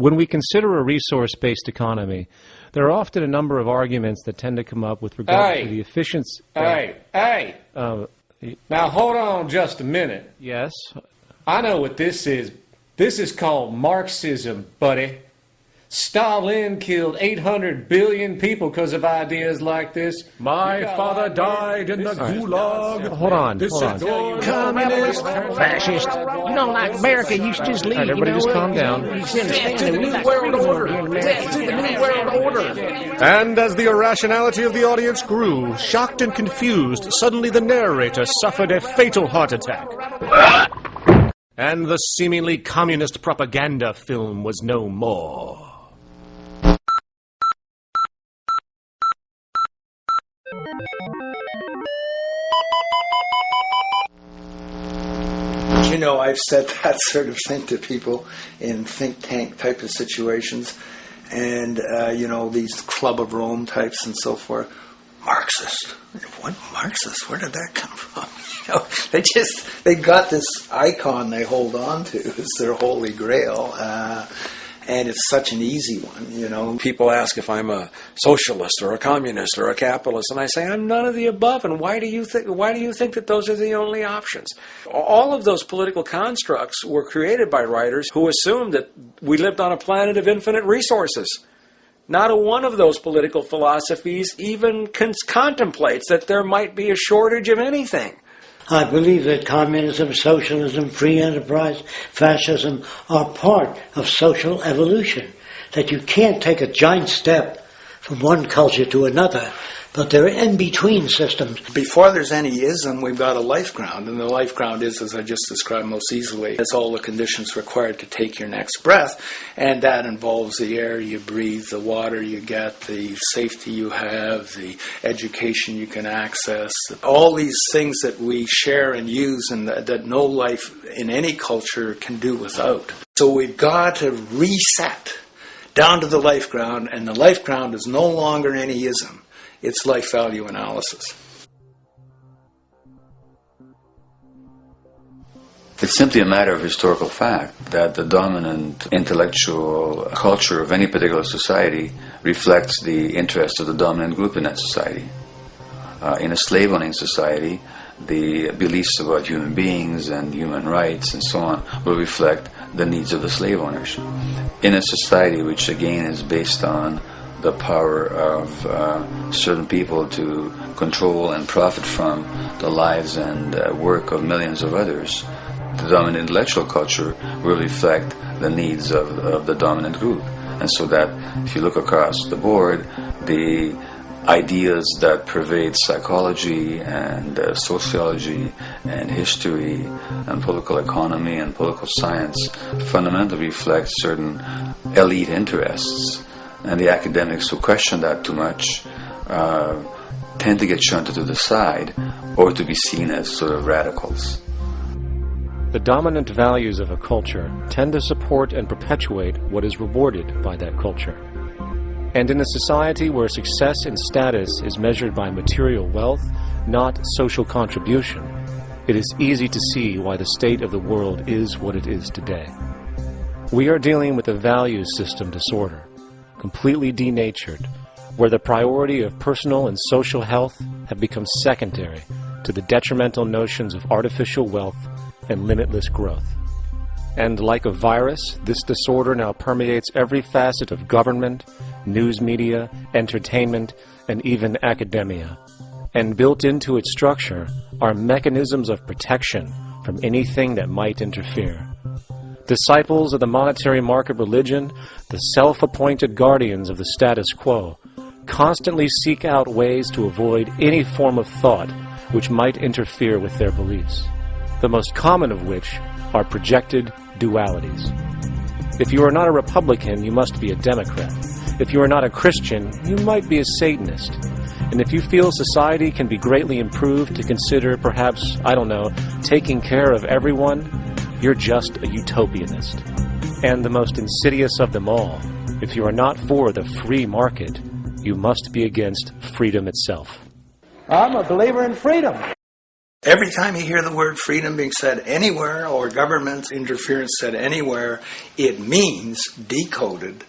When we consider a resource-based economy, there are often a number of arguments that tend to come up with regard to the efficiency... Now hold on just a minute. Yes? I know what this is. This is called Marxism, buddy. Stalin killed 800 billion people because of ideas like this. My father died in the gulag. Hold on. Communist, fascist. You know, like America, you should just leave. All right, everybody just calm down. The New World Order. And as the irrationality of the audience grew, shocked and confused, suddenly the narrator suffered a fatal heart attack. And the seemingly communist propaganda film was no more. You know, I've said that sort of thing to people in think tank type of situations, and you know, these Club of Rome types and so forth. Marxist? What Marxist? Where did that come from? You know, they got this icon they hold on to as their holy grail. And it's such an easy one, you know. People ask if I'm a socialist or a communist or a capitalist, and I say I'm none of the above. And why do you think that those are the only options? All of those political constructs were created by writers who assumed that we lived on a planet of infinite resources. Not a one of those political philosophies even contemplates that there might be a shortage of anything. I believe that communism, socialism, free enterprise, fascism are part of social evolution. That you can't take a giant step from one culture to another, but they're in-between systems. Before there's any ism, we've got a life ground, and the life ground is, as I just described most easily, it's all the conditions required to take your next breath, and that involves the air you breathe, the water you get, the safety you have, the education you can access, all these things that we share and use and that no life in any culture can do without. So we've got to reset down to the life ground, and the life ground is no longer any ism. It's life value analysis. It's simply a matter of historical fact that the dominant intellectual culture of any particular society reflects the interests of the dominant group in that society. In a slave-owning society, the beliefs about human beings and human rights and so on will reflect the needs of the slave owners. In a society which again is based on the power of certain people to control and profit from the lives and work of millions of others, the dominant intellectual culture will reflect the needs of the dominant group. And so that if you look across the board, the ideas that pervade psychology and sociology and history and political economy and political science fundamentally reflect certain elite interests. And the academics who question that too much tend to get shunted to the side or to be seen as sort of radicals. The dominant values of a culture tend to support and perpetuate what is rewarded by that culture. And in a society where success and status is measured by material wealth, not social contribution, it is easy to see why the state of the world is what it is today. We are dealing with a values system disorder, completely denatured, where the priority of personal and social health have become secondary to the detrimental notions of artificial wealth and limitless growth. And like a virus, this disorder now permeates every facet of government, news media, entertainment, and even academia. And built into its structure are mechanisms of protection from anything that might interfere. Disciples of the monetary market religion, the self-appointed guardians of the status quo, constantly seek out ways to avoid any form of thought which might interfere with their beliefs, the most common of which are projected dualities. If you are not a Republican, you must be a Democrat. If you are not a Christian, you might be a Satanist. And if you feel society can be greatly improved to consider perhaps, I don't know, taking care of everyone, you're just a utopianist. And the most insidious of them all, if you are not for the free market, you must be against freedom itself. I'm a believer in freedom. Every time you hear the word freedom being said anywhere or government interference said anywhere, it means, decoded,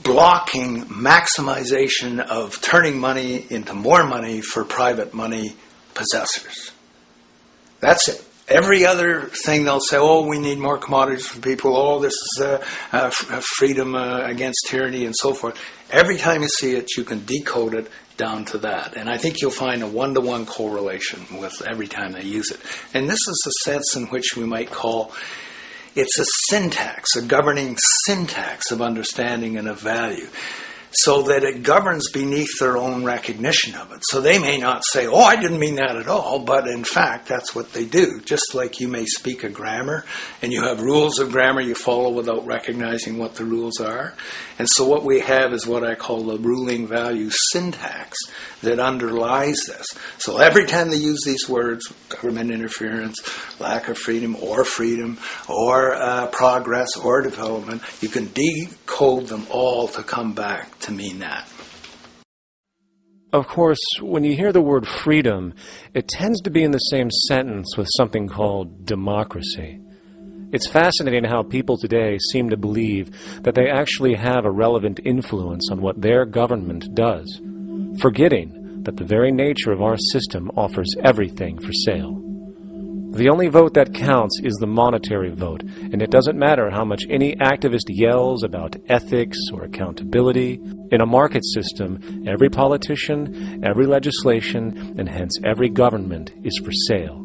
blocking maximization of turning money into more money for private money possessors. That's it. Every other thing they'll say, oh, we need more commodities for people, oh, this is freedom against tyranny and so forth. Every time you see it, you can decode it down to that. And I think you'll find a one-to-one correlation with every time they use it. And this is the sense in which we might call it's a syntax, a governing syntax of understanding and of value, so that it governs beneath their own recognition of it. So they may not say, oh, I didn't mean that at all, but in fact, that's what they do. Just like you may speak a grammar, and you have rules of grammar you follow without recognizing what the rules are. And so what we have is what I call the ruling value syntax that underlies this. So every time they use these words, government interference, lack of freedom, or progress, or development, you can decode them all to come back to mean that. Of course, when you hear the word freedom, it tends to be in the same sentence with something called democracy. It's fascinating how people today seem to believe that they actually have a relevant influence on what their government does, forgetting that the very nature of our system offers everything for sale. The only vote that counts is the monetary vote, and it doesn't matter how much any activist yells about ethics or accountability. In a market system, every politician, every legislation, and hence every government is for sale.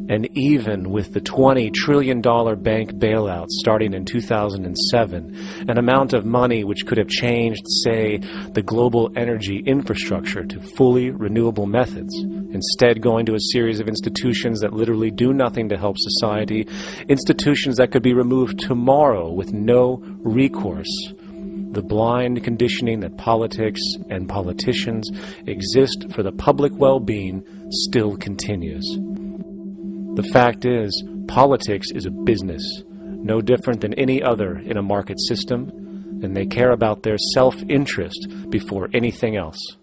And even with the $20 trillion bank bailout starting in 2007, an amount of money which could have changed, say, the global energy infrastructure to fully renewable methods, instead going to a series of institutions that literally do nothing to help society, institutions that could be removed tomorrow with no recourse. The blind conditioning that politics and politicians exist for the public well-being still continues. The fact is, politics is a business, no different than any other in a market system, and they care about their self-interest before anything else.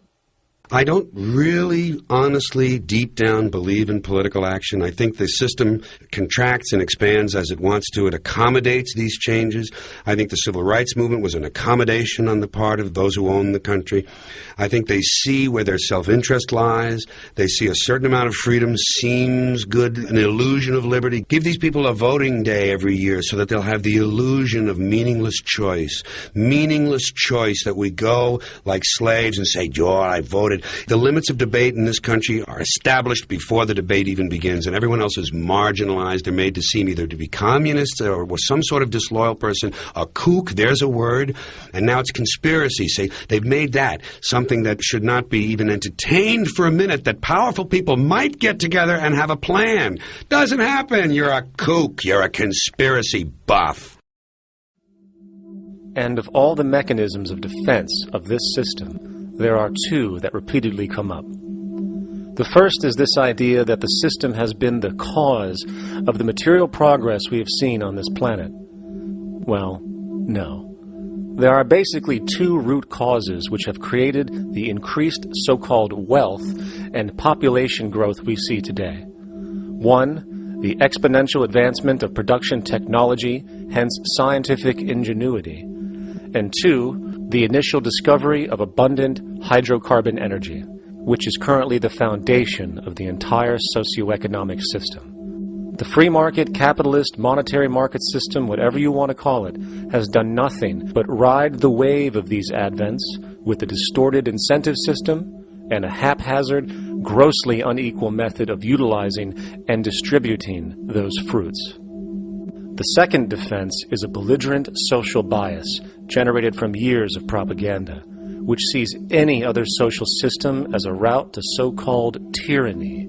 I don't really, honestly, deep down believe in political action. I think the system contracts and expands as it wants to. It accommodates these changes. I think the civil rights movement was an accommodation on the part of those who own the country. I think they see where their self-interest lies. They see a certain amount of freedom seems good, an illusion of liberty. Give these people a voting day every year so that they'll have the illusion of meaningless choice. Meaningless choice that we go like slaves and say, "Joe, I voted." The limits of debate in this country are established before the debate even begins, and everyone else is marginalized. They're made to seem either to be communists or some sort of disloyal person, a kook, there's a word, and now it's conspiracy. Say, they've made that something that should not be even entertained for a minute, that powerful people might get together and have a plan. Doesn't happen. You're a kook. You're a conspiracy buff. And of all the mechanisms of defense of this system, there are two that repeatedly come up. The first is this idea that the system has been the cause of the material progress we have seen on this planet. Well, no. There are basically two root causes which have created the increased so-called wealth and population growth we see today. One, the exponential advancement of production technology, hence scientific ingenuity. And two, the initial discovery of abundant hydrocarbon energy, which is currently the foundation of the entire socio-economic system. The free market, capitalist, monetary market system, whatever you want to call it, has done nothing but ride the wave of these advents with a distorted incentive system and a haphazard, grossly unequal method of utilizing and distributing those fruits. The second defense is a belligerent social bias generated from years of propaganda, which sees any other social system as a route to so-called tyranny,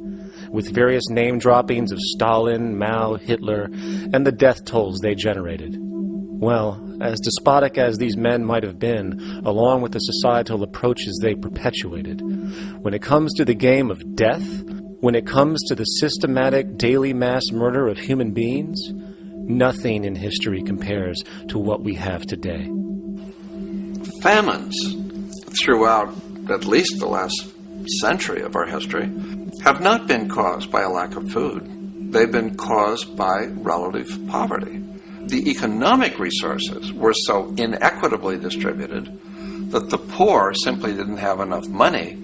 with various name droppings of Stalin, Mao, Hitler, and the death tolls they generated. Well, as despotic as these men might have been, along with the societal approaches they perpetuated, when it comes to the game of death, when it comes to the systematic daily mass murder of human beings, nothing in history compares to what we have today. Famines throughout at least the last century of our history have not been caused by a lack of food. They've been caused by relative poverty. The economic resources were so inequitably distributed that the poor simply didn't have enough money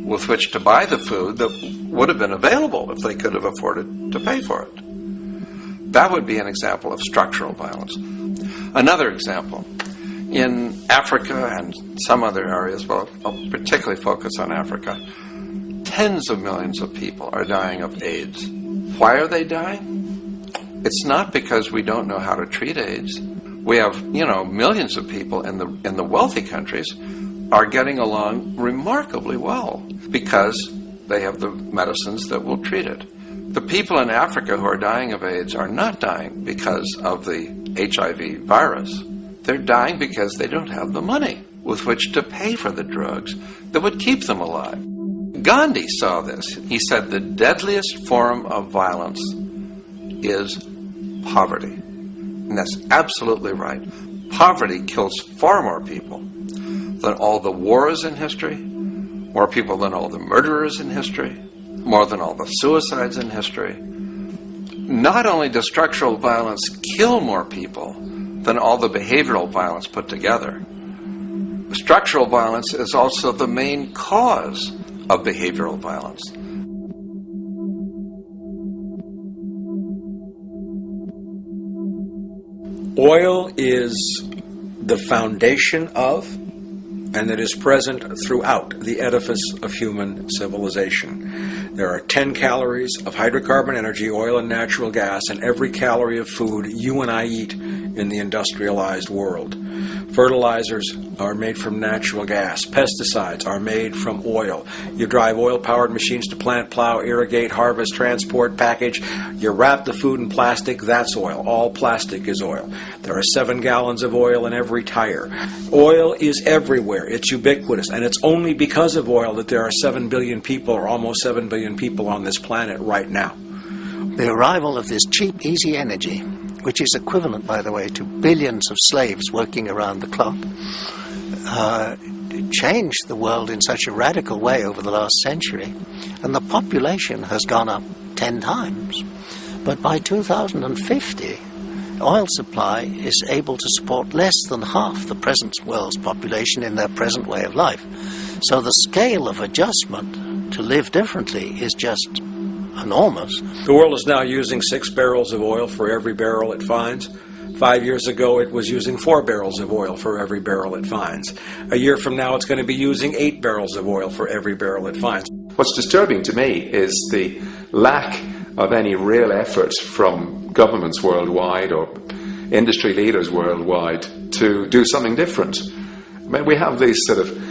with which to buy the food that would have been available if they could have afforded to pay for it. That would be an example of structural violence. Another example, in Africa and some other areas, but I'll particularly focus on Africa, tens of millions of people are dying of AIDS. Why are they dying? It's not because we don't know how to treat AIDS. We have, millions of people in the wealthy countries are getting along remarkably well because they have the medicines that will treat it. The people in Africa who are dying of AIDS are not dying because of the HIV virus. They're dying because they don't have the money with which to pay for the drugs that would keep them alive. Gandhi saw this. He said the deadliest form of violence is poverty. And that's absolutely right. Poverty kills far more people than all the wars in history, more people than all the murderers in history, more than all the suicides in history. Not only does structural violence kill more people than all the behavioral violence put together, structural violence is also the main cause of behavioral violence. Oil is the foundation of, and it is present throughout the edifice of human civilization. There are 10 calories of hydrocarbon energy, oil and natural gas, in every calorie of food you and I eat in the industrialized world. Fertilizers are made from natural gas. Pesticides are made from oil. You drive oil-powered machines to plant, plow, irrigate, harvest, transport, package. You wrap the food in plastic, that's oil. All plastic is oil. There are 7 gallons of oil in every tire. Oil is everywhere. It's ubiquitous. And it's only because of oil that there are 7 billion people, or almost 7 billion people on this planet right now. The arrival of this cheap, easy energy, which is equivalent, by the way, to billions of slaves working around the clock, changed the world in such a radical way over the last century, and the population has gone up 10 times. But by 2050, oil supply is able to support less than half the present world's population in their present way of life. So the scale of adjustment to live differently is just enormous. The world is now using 6 barrels of oil for every barrel it finds. 5 years ago, it was using 4 barrels of oil for every barrel it finds. A year from now, it's going to be using 8 barrels of oil for every barrel it finds. What's disturbing to me is the lack of any real effort from governments worldwide or industry leaders worldwide to do something different. I mean, we have these sort of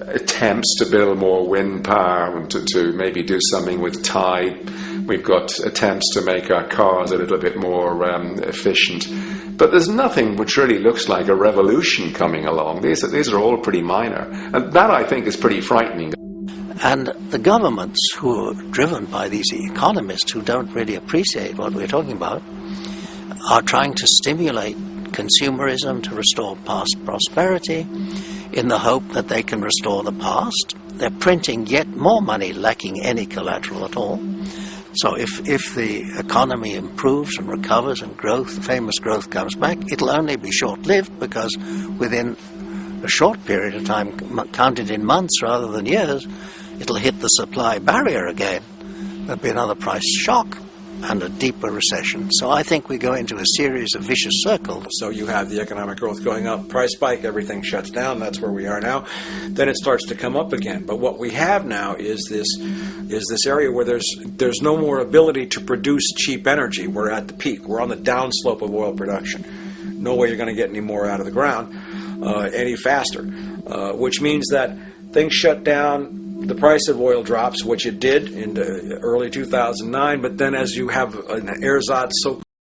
attempts to build more wind power and to maybe do something with tide. We've got attempts to make our cars a little bit more efficient. But there's nothing which really looks like a revolution coming along. These are all pretty minor. And that, I think, is pretty frightening. And the governments who are driven by these economists who don't really appreciate what we're talking about are trying to stimulate consumerism to restore past prosperity in the hope that they can restore the past. They're printing yet more money lacking any collateral at all. So if the economy improves and recovers and growth, the famous growth comes back, it'll only be short-lived because within a short period of time, counted in months rather than years, it'll hit the supply barrier again. There'll be another price shock and a deeper recession. So I think we go into a series of vicious circles. So you have the economic growth going up, price spike, everything shuts down, that's where we are now. Then it starts to come up again. But what we have now is this area where there's no more ability to produce cheap energy. We're at the peak. We're on the downslope of oil production. No way you're going to get any more out of the ground any faster, which means that things shut down. The price of oil drops, which it did in early 2009, but then as you have an ersatz so